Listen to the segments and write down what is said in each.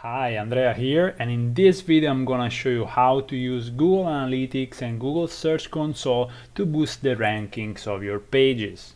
Hi, Andrea here, and in this video I'm gonna show you how to use Google Analytics and Google Search Console to boost the rankings of your pages.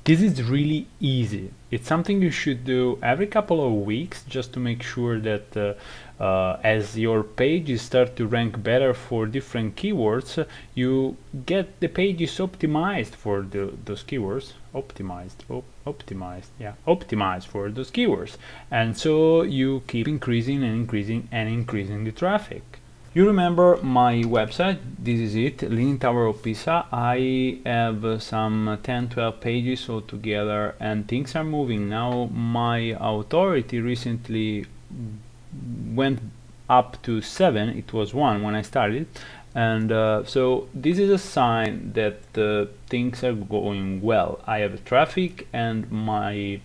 This is really easy. It's something you should do every couple of weeks just to make sure that as your pages start to rank better for different keywords, you get the pages optimized for those keywords. Optimized for those keywords. And so you keep increasing and increasing the traffic. You remember my website, this is it, Leaning Tower of Pisa. I have some 10-12 pages altogether and things are moving. Now my authority recently went up to 7, it was 1 when I started, and so this is a sign that things are going well. I have traffic and my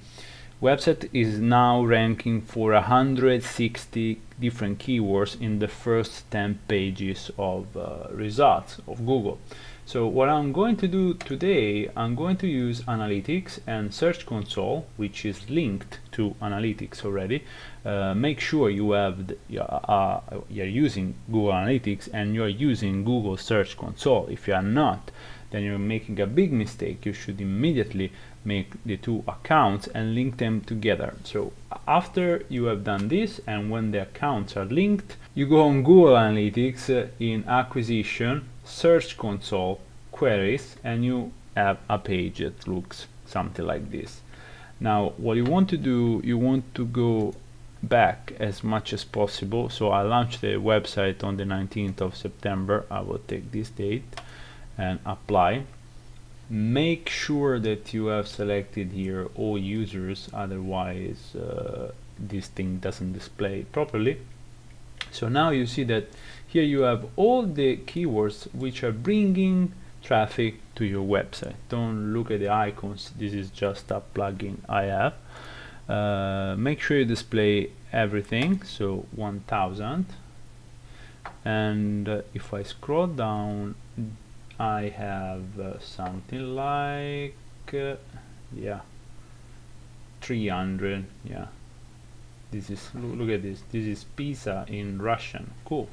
website is now ranking for 160 different keywords in the first 10 pages of results of Google. So what I'm going to do today, I'm going to use Analytics and Search Console, which is linked to Analytics already. Make sure you have you're using Google Analytics and you're using Google Search Console. If you are not, then you're making a big mistake. You should immediately make the two accounts and link them together. So after you have done this, and when the accounts are linked, you go on Google Analytics in Acquisition, Search Console, Queries, and you have a page that looks something like this. Now what you want to do, you want to go back as much as possible. So I launched the website on the 19th of September. I will take this date and apply. Make sure that you have selected here all users, otherwise this thing doesn't display properly. So now you see that here you have all the keywords which are bringing traffic to your website. Don't look at the icons, this is just a plugin I have. Make sure you display everything, so 1000, and if I scroll down I have something like 300. Yeah, this is, look at this, this is Pisa in Russian. Cool.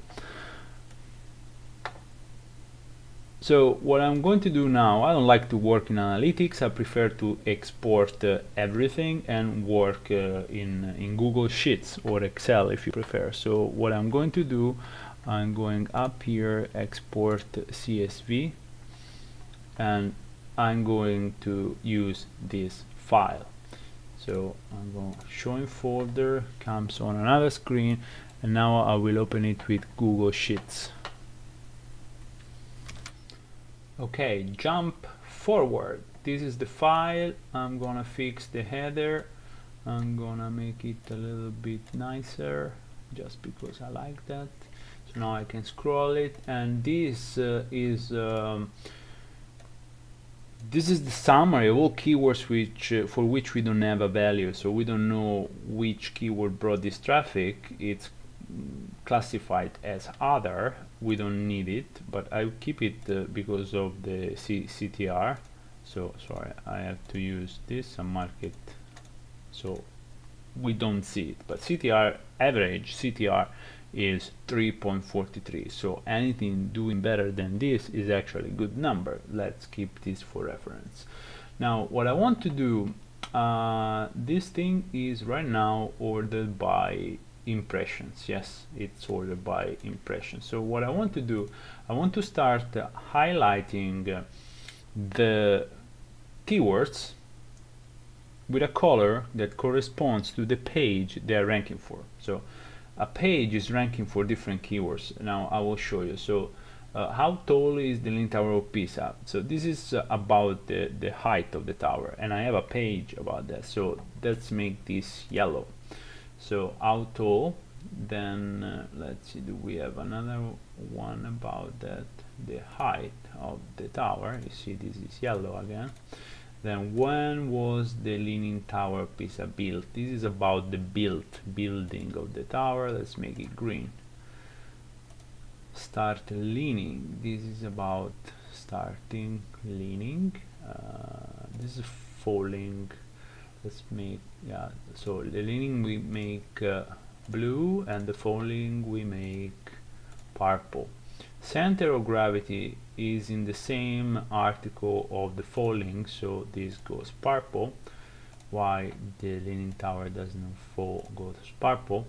So what I'm going to do now, I don't like to work in Analytics. I prefer to export everything and work in Google Sheets or Excel if you prefer. So what I'm going to do, I'm going up here, export CSV, and I'm going to use this file. So I'm going to show in folder, comes on another screen, and now I will open it with Google Sheets. Okay, jump forward. This is the file. I'm gonna fix the header. I'm gonna make it a little bit nicer just because I like that. So now I can scroll it, and this is the summary of all keywords for which we don't have a value. So we don't know which keyword brought this traffic. It's classified as other. We don't need it, but I keep it because of the CTR. So sorry, I have to use this and mark it so we don't see it. But CTR, average CTR is 3.43, so anything doing better than this is actually a good number. Let's keep this for reference. Now what I want to do, this thing is right now ordered by impressions. Yes, it's ordered by impressions. So what I want to do, I want to start highlighting the keywords with a color that corresponds to the page they're ranking for. So a page is ranking for different keywords. Now I will show you. So how tall is the Leaning Tower of Pisa? So this is about the height of the tower, and I have a page about that. So let's make this yellow. So how tall, then let's see, do we have another one about that, the height of the tower. You see this is yellow again. Then when was the Leaning Tower Pisa built? This is about the building of the tower. Let's make it green. start leaning. This is about starting leaning. This is falling. Let's make, yeah, so the leaning we make blue, and the falling we make purple. Center of gravity is in the same article of the falling, so this goes purple. Why the leaning tower doesn't fall goes purple.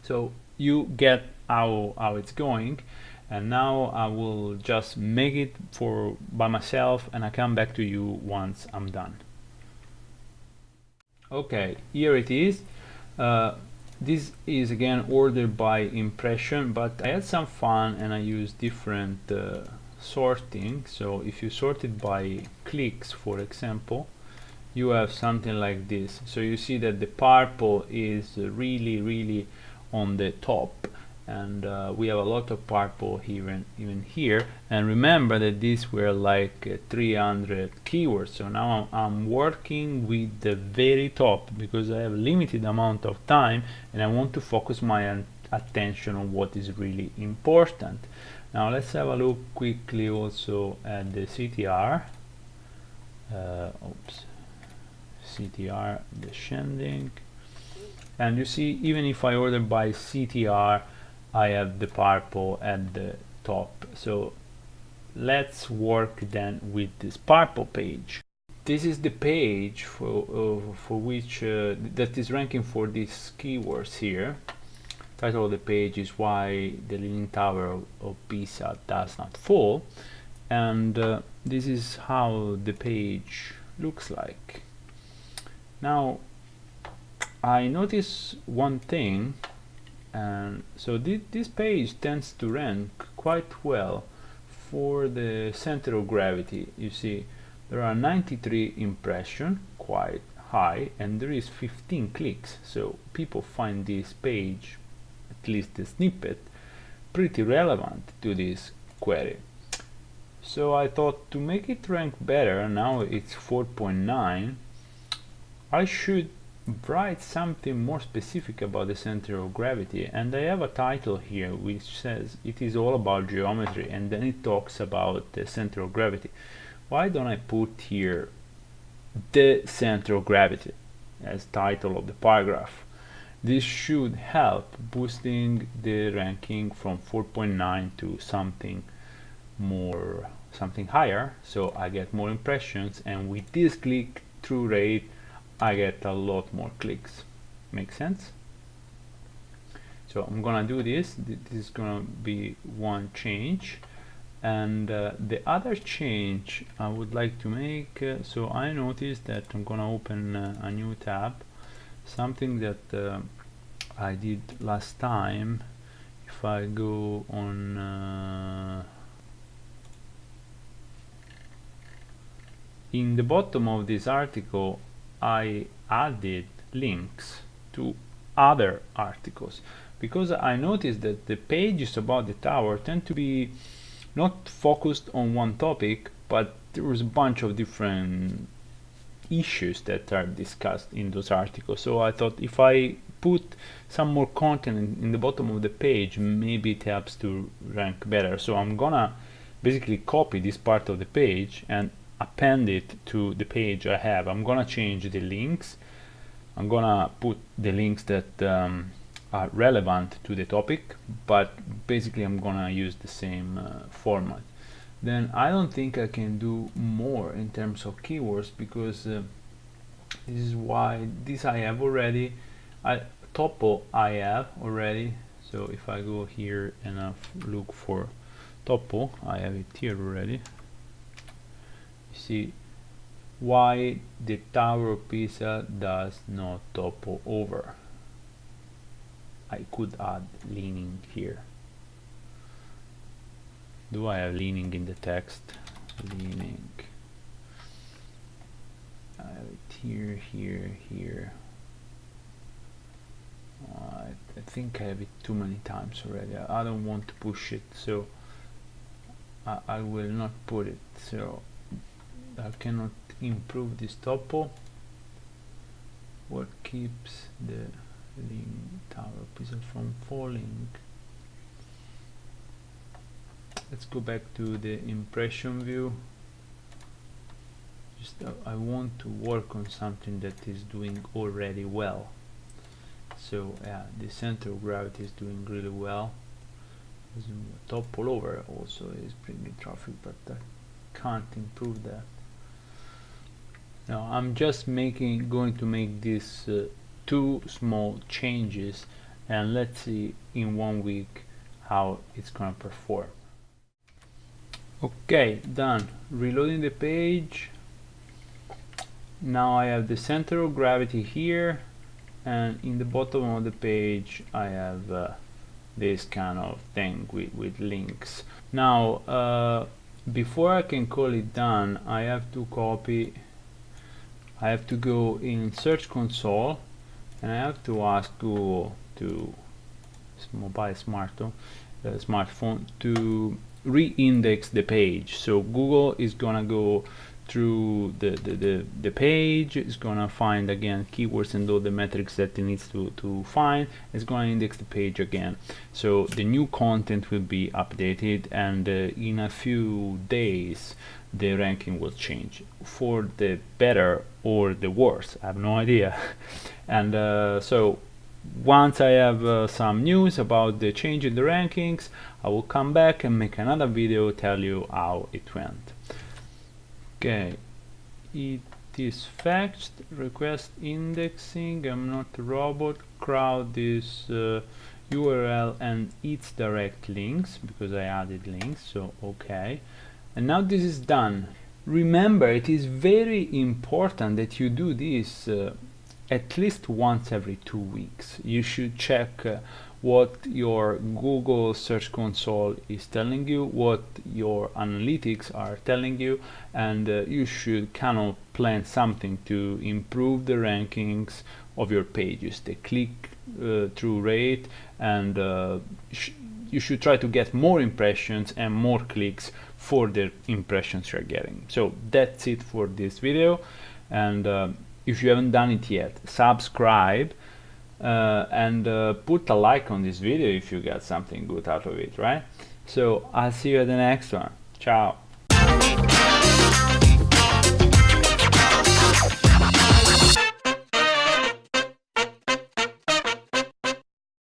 So you get how it's going, and now I will just make it for by myself, and I come back to you once I'm done. Okay, here it is. This is again ordered by impression, but I had some fun and I used different sorting. So if you sort it by clicks, for example, you have something like this. So you see that the purple is really on the top, and we have a lot of purple here, even here. And remember that these were like 300 keywords, so now I'm working with the very top because I have limited amount of time and I want to focus my attention on what is really important. Now let's have a look quickly also at the CTR. CTR descending, and you see, even if I order by CTR, I have the purple at the top. So let's work then with this purple page. This is the page for which that is ranking for these keywords here. Title of the page is Why the Leaning Tower of Pisa Does Not Fall, and this is how the page looks like. Now I notice one thing, and so this page tends to rank quite well for the center of gravity. You see there are 93 impressions, quite high, and there is 15 clicks, so people find this page, at least the snippet, pretty relevant to this query. So I thought to make it rank better, now it's 4.9, I should write something more specific about the center of gravity, and I have a title here which says it is all about geometry, and then it talks about the center of gravity. Why don't I put here the center of gravity as title of the paragraph? This should help boosting the ranking from 4.9 to something higher, so I get more impressions, and with this click-through rate I get a lot more clicks. Make sense? So I'm gonna do this. This is gonna be one change, and the other change I would like to make, so I noticed that I'm gonna open a new tab, something that I did last time. If I go on in the bottom of this article, I added links to other articles because I noticed that the pages about the tower tend to be not focused on one topic, but there was a bunch of different issues that are discussed in those articles. So I thought if I put some more content in the bottom of the page, maybe it helps to rank better. So I'm gonna basically copy this part of the page and append it to the page I have. I'm gonna change the links. I'm gonna put the links that are relevant to the topic, but basically I'm gonna use the same format. Then I don't think I can do more in terms of keywords, because this is why this I have already. Topo I have already, so if I go here and I look for topo, I have it here already. You see why the Tower of Pisa does not topple over. I could add leaning here. Do I have leaning in the text? Leaning. I have it here, here, here. I think I have it too many times already. I don't want to push it, so I will not put it. So I cannot improve this topo. What keeps the Tower of Pisa from falling? let's go back to the impression view. Just I want to work on something that is doing already well. So yeah, the center of gravity is doing really well. Top pullover also is bringing traffic, but I can't improve that. Now I'm just going to make these two small changes, and let's see in 1 week how it's gonna perform. Okay, done. Reloading the page. Now I have the center of gravity here, and in the bottom of the page I have this kind of thing with links. Now before I can call it done, I have to go in Search Console, and I have to ask Google to smartphone to re-index the page. So Google is gonna go through the page, is gonna find again keywords and all the metrics that it needs to find. It's gonna index the page again, so the new content will be updated, and in a few days the ranking will change for the better or the worse. I have no idea. And so once I have some news about the change in the rankings, I will come back and make another video, tell you how it went. Okay, it is fetched, request indexing, I'm not a robot, crowd this URL and its direct links, because I added links, so okay. And now this is done. Remember, it is very important that you do this at least once every 2 weeks. You should check what your Google Search Console is telling you, what your analytics are telling you, and you should kind of plan something to improve the rankings of your pages, the click-through rate, and you should try to get more impressions and more clicks for the impressions you're getting. So that's it for this video, and if you haven't done it yet, subscribe and put a like on this video if you got something good out of it, right? So I'll see you at the next one. Ciao.